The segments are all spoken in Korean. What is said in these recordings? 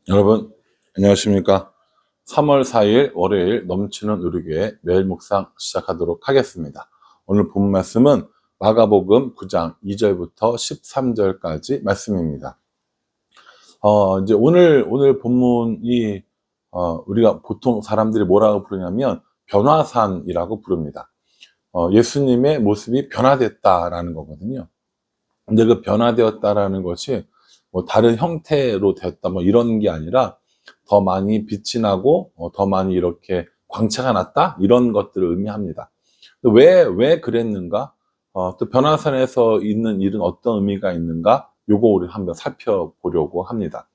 여러분, 안녕하십니까? 3월 4일 월요일 넘치는 우리교회 매일 묵상 시작하도록 하겠습니다. 오늘 본 말씀은 마가복음 9장 2절부터 13절까지 말씀입니다. 이제 오늘 본문이, 우리가 보통 사람들이 뭐라고 부르냐면 변화산이라고 부릅니다. 예수님의 모습이 변화됐다라는 거거든요. 근데 그 변화되었다라는 것이 뭐 다른 형태로 됐다 뭐 이런 게 아니라 더 많이 빛이 나고 더 많이 이렇게 광채가 났다 이런 것들을 의미합니다. 왜 그랬는가? 또 변화산에서 있는 일은 어떤 의미가 있는가? 요거 우리 한번 살펴보려고 합니다.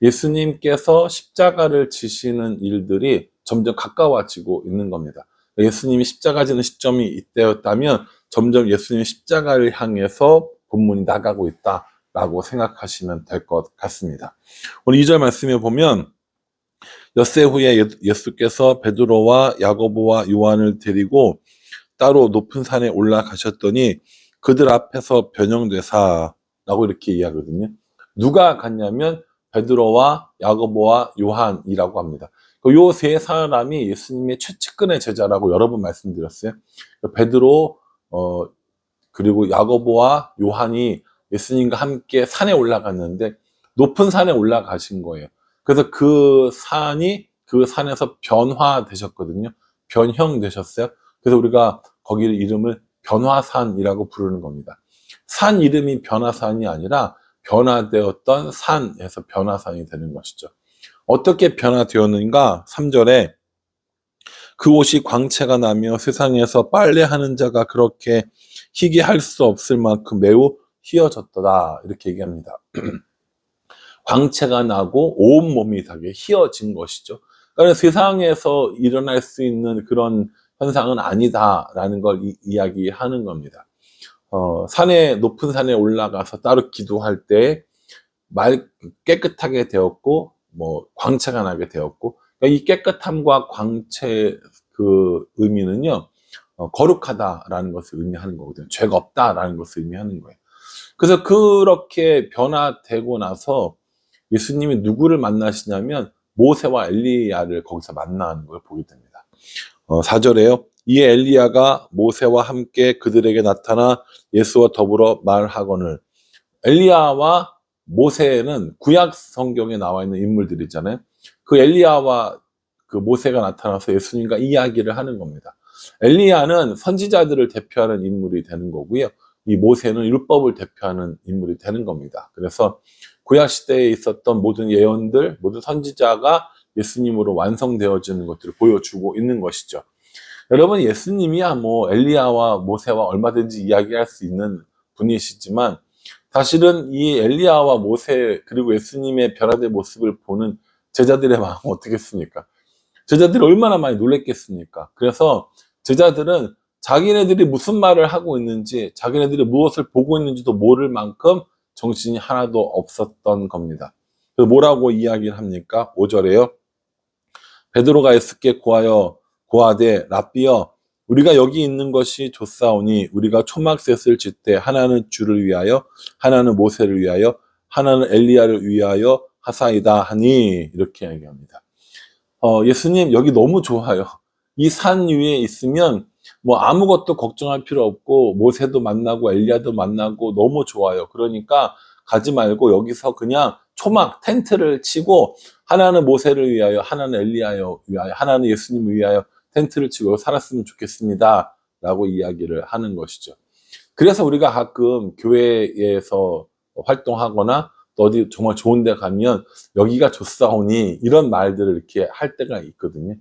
예수님께서 십자가를 지시는 일들이 점점 가까워지고 있는 겁니다. 예수님이 십자가 지는 시점이 이때였다면 점점 예수님 십자가를 향해서 본문이 나가고 있다라고 생각하시면 될 것 같습니다. 오늘 2절 말씀에 보면 엿새 후에 예수께서 베드로와 야고보와 요한을 데리고 따로 높은 산에 올라가셨더니 그들 앞에서 변형되사라고 이렇게 이야기하거든요. 누가 갔냐면 베드로와 야고보와 요한이라고 합니다. 요 세 사람이 예수님의 최측근의 제자라고 여러 번 말씀드렸어요. 베드로 그리고 야고보와 요한이 예수님과 함께 산에 올라갔는데 높은 산에 올라가신 거예요. 그래서 그 산에서 변화되셨거든요. 변형되셨어요. 그래서 우리가 거기 이름을 변화산이라고 부르는 겁니다. 산 이름이 변화산이 아니라 변화되었던 산에서 변화산이 되는 것이죠. 어떻게 변화되었는가? 3절에 그 옷이 광채가 나며 세상에서 빨래하는 자가 그렇게 희게 할 수 없을 만큼 매우 휘어졌더라 이렇게 얘기합니다. 광채가 나고 온몸이 되게 휘어진 것이죠. 그러니까 세상에서 일어날 수 있는 그런 현상은 아니다라는 걸 이야기하는 겁니다. 높은 산에 올라가서 따로 기도할 때 깨끗하게 되었고, 광채가 나게 되었고, 그러니까 이 깨끗함과 광채 그 의미는요, 거룩하다라는 것을 의미하는 거거든요. 죄가 없다라는 것을 의미하는 거예요. 그래서 그렇게 변화되고 나서 예수님이 누구를 만나시냐면 모세와 엘리야를 거기서 만나는 걸 보게 됩니다. 4절에요. 이에 엘리야가 모세와 함께 그들에게 나타나 예수와 더불어 말하거늘. 엘리야와 모세는 구약 성경에 나와 있는 인물들이잖아요. 그 엘리야와 그 모세가 나타나서 예수님과 이야기를 하는 겁니다. 엘리야는 선지자들을 대표하는 인물이 되는 거고요. 이 모세는 율법을 대표하는 인물이 되는 겁니다. 그래서 구약 시대에 있었던 모든 예언들, 모든 선지자가 예수님으로 완성되어지는 것들을 보여주고 있는 것이죠. 여러분, 예수님이야 뭐 엘리야와 모세와 얼마든지 이야기할 수 있는 분이시지만 사실은 이 엘리야와 모세 그리고 예수님의 변화된 모습을 보는 제자들의 마음은 어떻겠습니까? 제자들이 얼마나 많이 놀랬겠습니까? 그래서 제자들은 자기네들이 무슨 말을 하고 있는지, 자기네들이 무엇을 보고 있는지도 모를 만큼 정신이 하나도 없었던 겁니다. 그래서 뭐라고 이야기를 합니까? 5절에요. 베드로가 예수께 고하되 랍비여 우리가 여기 있는 것이 좋사오니 우리가 초막셋을 짓되 하나는 주를 위하여 하나는 모세를 위하여 하나는 엘리야를 위하여 하사이다 하니 이렇게 얘기합니다. 예수님 여기 너무 좋아요. 이 산 위에 있으면 뭐 아무것도 걱정할 필요 없고 모세도 만나고 엘리야도 만나고 너무 좋아요. 그러니까 가지 말고 여기서 그냥 초막 텐트를 치고 하나는 모세를 위하여 하나는 엘리야를 위하여 하나는 예수님을 위하여 텐트를 치고 살았으면 좋겠습니다 라고 이야기를 하는 것이죠. 그래서 우리가 가끔 교회에서 활동하거나 어디 정말 좋은 데 가면 여기가 좋사오니 이런 말들을 이렇게 할 때가 있거든요.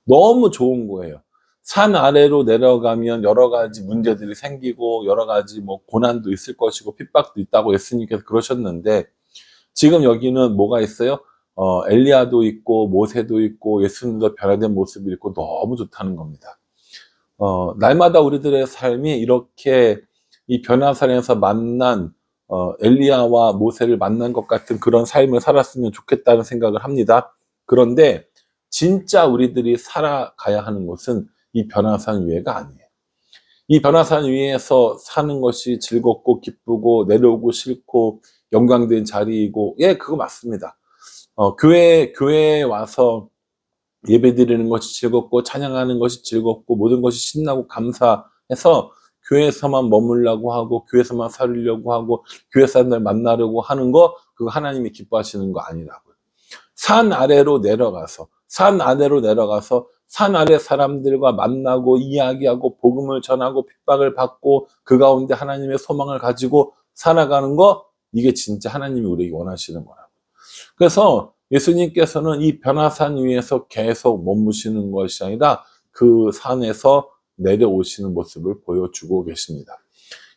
너무 좋은 거예요. 산 아래로 내려가면 여러 가지 문제들이 생기고 여러 가지 뭐 고난도 있을 것이고 핍박도 있다고 예수님께서 그러셨는데 지금 여기는 뭐가 있어요? 엘리야도 있고 모세도 있고 예수님도 변화된 모습이 있고 너무 좋다는 겁니다. 날마다 우리들의 삶이 이렇게 이 변화산에서 만난 엘리야와 모세를 만난 것 같은 그런 삶을 살았으면 좋겠다는 생각을 합니다. 그런데 진짜 우리들이 살아가야 하는 것은 이 변화산 위에가 아니에요. 이 변화산 위에서 사는 것이 즐겁고 기쁘고 내려오고 싫고 영광된 자리이고 그거 맞습니다. 교회에 와서 예배 드리는 것이 즐겁고 찬양하는 것이 즐겁고 모든 것이 신나고 감사해서 교회에서만 머물려고 하고 교회에서만 살려고 하고 교회 사람들 만나려고 하는 거, 그거 하나님이 기뻐하시는 거 아니라고요. 산 아래로 내려가서 산 아래 사람들과 만나고 이야기하고 복음을 전하고 핍박을 받고 그 가운데 하나님의 소망을 가지고 살아가는 거, 이게 진짜 하나님이 우리에게 원하시는 거라고. 그래서 예수님께서는 이 변화산 위에서 계속 머무시는 것이 아니라 그 산에서 내려오시는 모습을 보여주고 계십니다.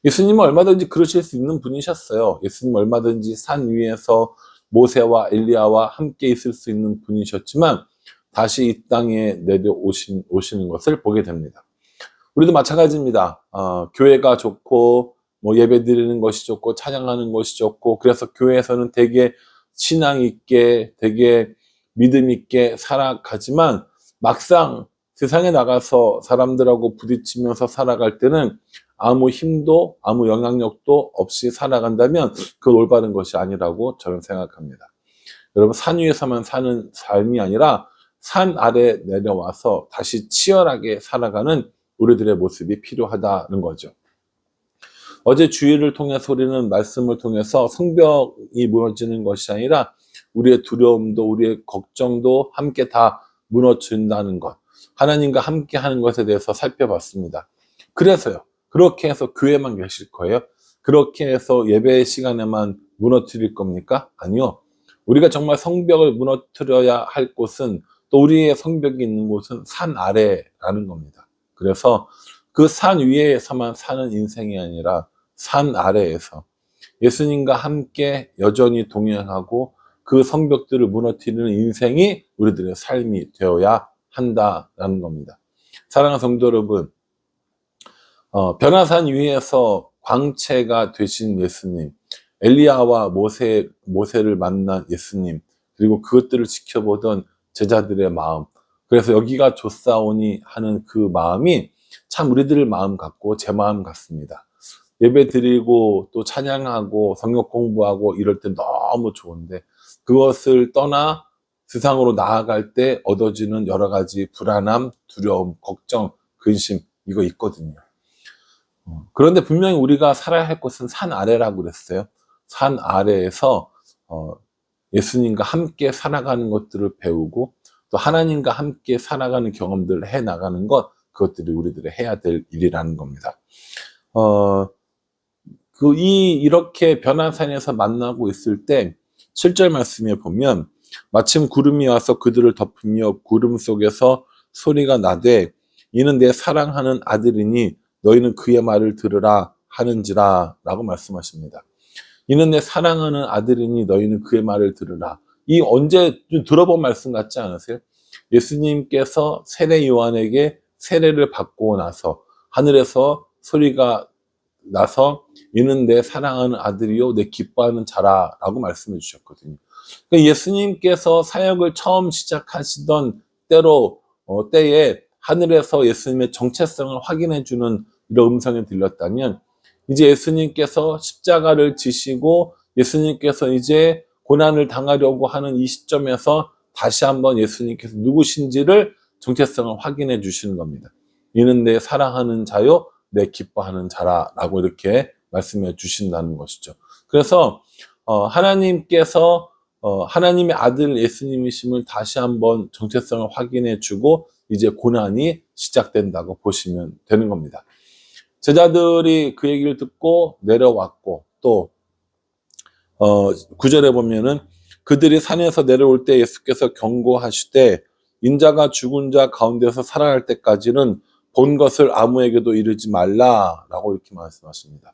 예수님은 얼마든지 그러실 수 있는 분이셨어요. 예수님은 얼마든지 산 위에서 모세와 엘리야와 함께 있을 수 있는 분이셨지만 다시 이 땅에 내려오시는 것을 보게 됩니다. 우리도 마찬가지입니다. 교회가 좋고 뭐 예배 드리는 것이 좋고 찬양하는 것이 좋고, 그래서 교회에서는 되게 신앙 있게 되게 믿음 있게 살아가지만 막상 세상에 나가서 사람들하고 부딪히면서 살아갈 때는 아무 힘도 아무 영향력도 없이 살아간다면 그건 올바른 것이 아니라고 저는 생각합니다. 여러분, 산 위에서만 사는 삶이 아니라 산 아래 내려와서 다시 치열하게 살아가는 우리들의 모습이 필요하다는 거죠. 어제 주일을 통해서 우리는 말씀을 통해서 성벽이 무너지는 것이 아니라 우리의 두려움도 우리의 걱정도 함께 다 무너진다는 것, 하나님과 함께 하는 것에 대해서 살펴봤습니다. 그래서요, 그렇게 해서 교회만 계실 거예요? 그렇게 해서 예배 시간에만 무너뜨릴 겁니까? 아니요. 우리가 정말 성벽을 무너뜨려야 할 곳은, 또 우리의 성벽이 있는 곳은 산 아래라는 겁니다. 그래서 그 산 위에서만 사는 인생이 아니라 산 아래에서 예수님과 함께 여전히 동행하고 그 성벽들을 무너뜨리는 인생이 우리들의 삶이 되어야 한다라는 겁니다. 사랑하는 성도 여러분, 변화산 위에서 광채가 되신 예수님, 엘리야와 모세를 만난 예수님, 그리고 그것들을 지켜보던 제자들의 마음, 그래서 여기가 좋사오니 하는 그 마음이 참 우리들 마음 같고 제 마음 같습니다. 예배 드리고 또 찬양하고 성경 공부하고 이럴 때 너무 좋은데, 그것을 떠나 세상으로 나아갈 때 얻어지는 여러 가지 불안함, 두려움, 걱정, 근심, 이거 있거든요. 그런데 분명히 우리가 살아야 할 곳은 산 아래라고 그랬어요. 산 아래에서 예수님과 함께 살아가는 것들을 배우고 또 하나님과 함께 살아가는 경험들을 해나가는 것, 그것들이 우리들이 해야 될 일이라는 겁니다. 이렇게 변화산에서 만나고 있을 때 7절 말씀에 보면, 마침 구름이 와서 그들을 덮으며 구름 속에서 소리가 나되 이는 내 사랑하는 아들이니 너희는 그의 말을 들으라 하는지라 라고 말씀하십니다. 이는 내 사랑하는 아들이니 너희는 그의 말을 들으라. 이 언제 좀 들어본 말씀 같지 않으세요? 예수님께서 세례 요한에게 세례를 받고 나서 하늘에서 소리가 나서 이는 내 사랑하는 아들이요 내 기뻐하는 자라 라고 말씀해 주셨거든요. 그러니까 예수님께서 사역을 처음 시작하시던 때에 하늘에서 예수님의 정체성을 확인해 주는 이런 음성이 들렸다면, 이제 예수님께서 십자가를 지시고 예수님께서 이제 고난을 당하려고 하는 이 시점에서 다시 한번 예수님께서 누구신지를 정체성을 확인해 주시는 겁니다. 이는 내 사랑하는 자요 내 기뻐하는 자라라고 이렇게 말씀해 주신다는 것이죠. 그래서 하나님께서 하나님의 아들 예수님이심을 다시 한번 정체성을 확인해 주고 이제 고난이 시작된다고 보시면 되는 겁니다. 제자들이 그 얘기를 듣고 내려왔고, 또 9절에 보면은 그들이 산에서 내려올 때 예수께서 경고하시되 인자가 죽은 자 가운데서 살아날 때까지는 본 것을 아무에게도 이르지 말라라고 이렇게 말씀하십니다.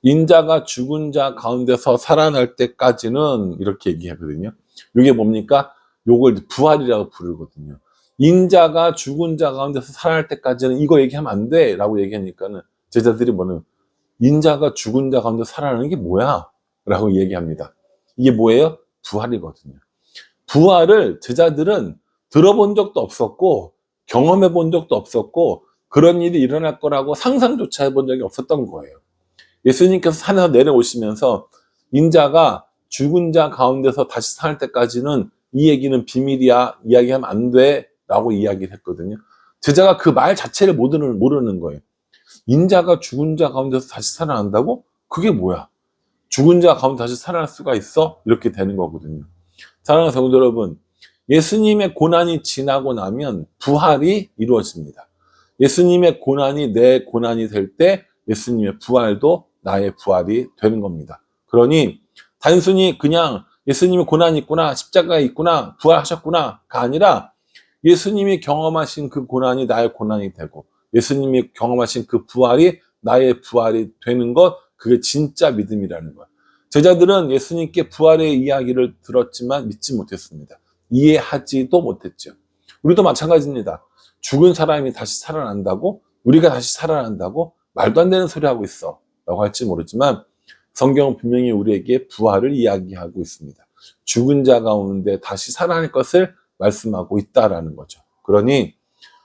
인자가 죽은 자 가운데서 살아날 때까지는 이렇게 얘기하거든요. 이게 뭡니까? 요걸 부활이라고 부르거든요. 인자가 죽은 자 가운데서 살아날 때까지는 이거 얘기하면 안 돼 라고 얘기하니까는 제자들이 인자가 죽은 자 가운데 살아나는 게 뭐야? 라고 얘기합니다. 이게 뭐예요? 부활이거든요. 부활을 제자들은 들어본 적도 없었고 경험해 본 적도 없었고 그런 일이 일어날 거라고 상상조차 해본 적이 없었던 거예요. 예수님께서 산에서 내려오시면서 인자가 죽은 자 가운데서 다시 살 때까지는 이 얘기는 비밀이야, 이야기하면 안 돼 라고 이야기를 했거든요. 제자가 그 말 자체를 모르는 거예요. 인자가 죽은 자 가운데서 다시 살아난다고? 그게 뭐야? 죽은 자 가운데 다시 살아날 수가 있어? 이렇게 되는 거거든요. 사랑하는 성도 여러분, 예수님의 고난이 지나고 나면 부활이 이루어집니다. 예수님의 고난이 내 고난이 될 때 예수님의 부활도 나의 부활이 되는 겁니다. 그러니 단순히 그냥 예수님의 고난이 있구나, 십자가에 있구나, 부활하셨구나가 아니라 예수님이 경험하신 그 고난이 나의 고난이 되고 예수님이 경험하신 그 부활이 나의 부활이 되는 것, 그게 진짜 믿음이라는 거예요. 제자들은 예수님께 부활의 이야기를 들었지만 믿지 못했습니다. 이해하지도 못했죠. 우리도 마찬가지입니다. 죽은 사람이 다시 살아난다고? 우리가 다시 살아난다고? 말도 안 되는 소리 하고 있어 라고 할지 모르지만 성경은 분명히 우리에게 부활을 이야기하고 있습니다. 죽은 자 가운데 다시 살아날 것을 말씀하고 있다라는 거죠. 그러니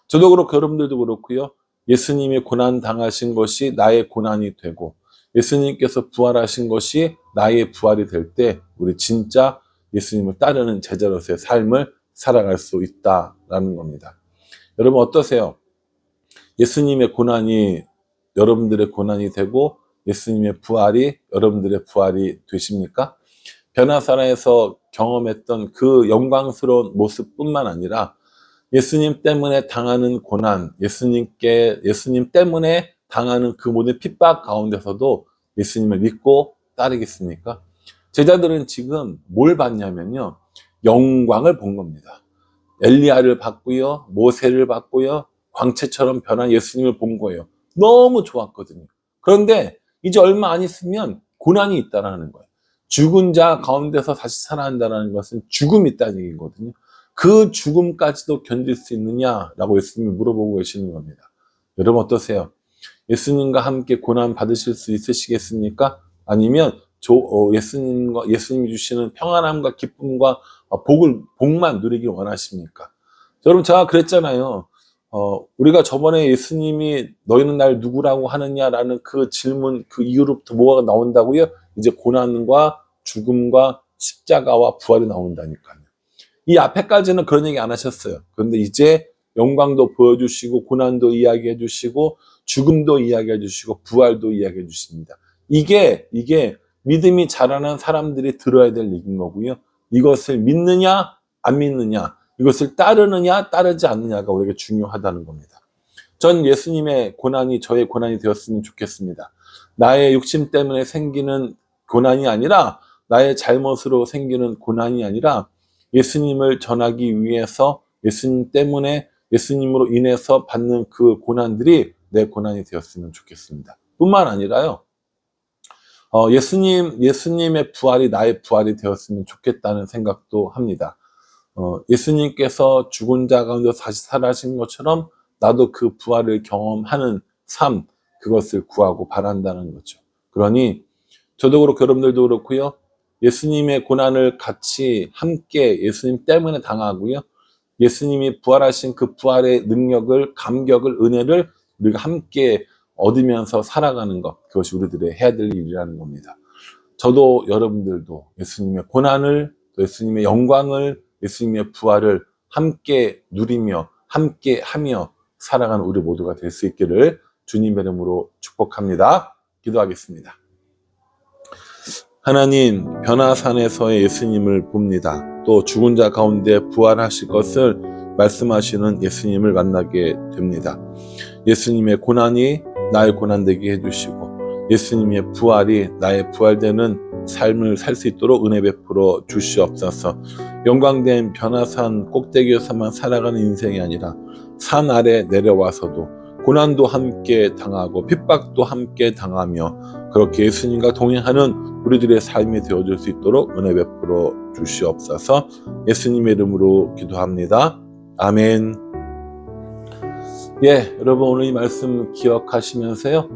저도 그렇고 여러분들도 그렇고요. 예수님이 고난 당하신 것이 나의 고난이 되고 예수님께서 부활하신 것이 나의 부활이 될 때 우리 진짜 예수님을 따르는 제자로서의 삶을 살아갈 수 있다라는 겁니다. 여러분 어떠세요? 예수님의 고난이 여러분들의 고난이 되고 예수님의 부활이 여러분들의 부활이 되십니까? 변화산에서 경험했던 그 영광스러운 모습뿐만 아니라 예수님 때문에 당하는 고난, 예수님 때문에 당하는 그 모든 핍박 가운데서도 예수님을 믿고 따르겠습니까? 제자들은 지금 뭘 봤냐면요. 영광을 본 겁니다. 엘리야를 봤고요. 모세를 봤고요. 광채처럼 변한 예수님을 본 거예요. 너무 좋았거든요. 그런데 이제 얼마 안 있으면 고난이 있다는 거예요. 죽은 자 가운데서 다시 살아난다는 것은 죽음이 있다는 얘기거든요. 그 죽음까지도 견딜 수 있느냐라고 예수님이 물어보고 계시는 겁니다. 여러분 어떠세요? 예수님과 함께 고난 받으실 수 있으시겠습니까? 아니면 예수님이 주시는 평안함과 기쁨과 복만 누리길 원하십니까? 여러분 제가 그랬잖아요. 우리가 저번에 예수님이 너희는 날 누구라고 하느냐라는 그 질문 그 이후로부터 뭐가 나온다고요? 이제 고난과 죽음과 십자가와 부활이 나온다니까요. 이 앞에까지는 그런 얘기 안 하셨어요. 그런데 이제 영광도 보여주시고 고난도 이야기해 주시고 죽음도 이야기해 주시고 부활도 이야기해 주십니다. 이게 믿음이 자라난 사람들이 들어야 될 얘기인 거고요. 이것을 믿느냐 안 믿느냐, 이것을 따르느냐 따르지 않느냐가 우리에게 중요하다는 겁니다. 전 예수님의 고난이 저의 고난이 되었으면 좋겠습니다. 나의 욕심 때문에 생기는 고난이 아니라 나의 잘못으로 생기는 고난이 아니라 예수님을 전하기 위해서 예수님 때문에 예수님으로 인해서 받는 그 고난들이 내 고난이 되었으면 좋겠습니다. 뿐만 아니라요. 예수님의 부활이 나의 부활이 되었으면 좋겠다는 생각도 합니다. 예수님께서 죽은 자 가운데 다시 살아신 것처럼 나도 그 부활을 경험하는 삶, 그것을 구하고 바란다는 거죠. 그러니 저도 그렇고 여러분들도 그렇고요. 예수님의 고난을 같이 함께 예수님 때문에 당하고요. 예수님이 부활하신 그 부활의 능력을, 감격을, 은혜를 우리가 함께 얻으면서 살아가는 것, 그것이 우리들의 해야 될 일이라는 겁니다. 저도 여러분들도 예수님의 고난을, 예수님의 영광을, 예수님의 부활을 함께 누리며 함께 하며 살아가는 우리 모두가 될 수 있기를 주님의 이름으로 축복합니다. 기도하겠습니다. 하나님, 변화산에서의 예수님을 봅니다. 또 죽은 자 가운데 부활하실 것을 말씀하시는 예수님을 만나게 됩니다. 예수님의 고난이 나의 고난되게 해주시고 예수님의 부활이 나의 부활되는 삶을 살 수 있도록 은혜 베풀어 주시옵소서. 영광된 변화산 꼭대기에서만 살아가는 인생이 아니라 산 아래 내려와서도 고난도 함께 당하고 핍박도 함께 당하며 그렇게 예수님과 동행하는 우리들의 삶이 되어줄 수 있도록 은혜 베풀어 주시옵소서. 예수님의 이름으로 기도합니다. 아멘. 예, 여러분 오늘 이 말씀 기억하시면서요.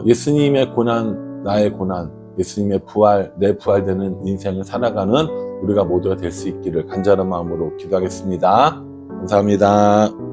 예수님의 고난, 나의 고난, 예수님의 부활, 내 부활되는 인생을 살아가는 우리가 모두가 될 수 있기를 간절한 마음으로 기도하겠습니다. 감사합니다.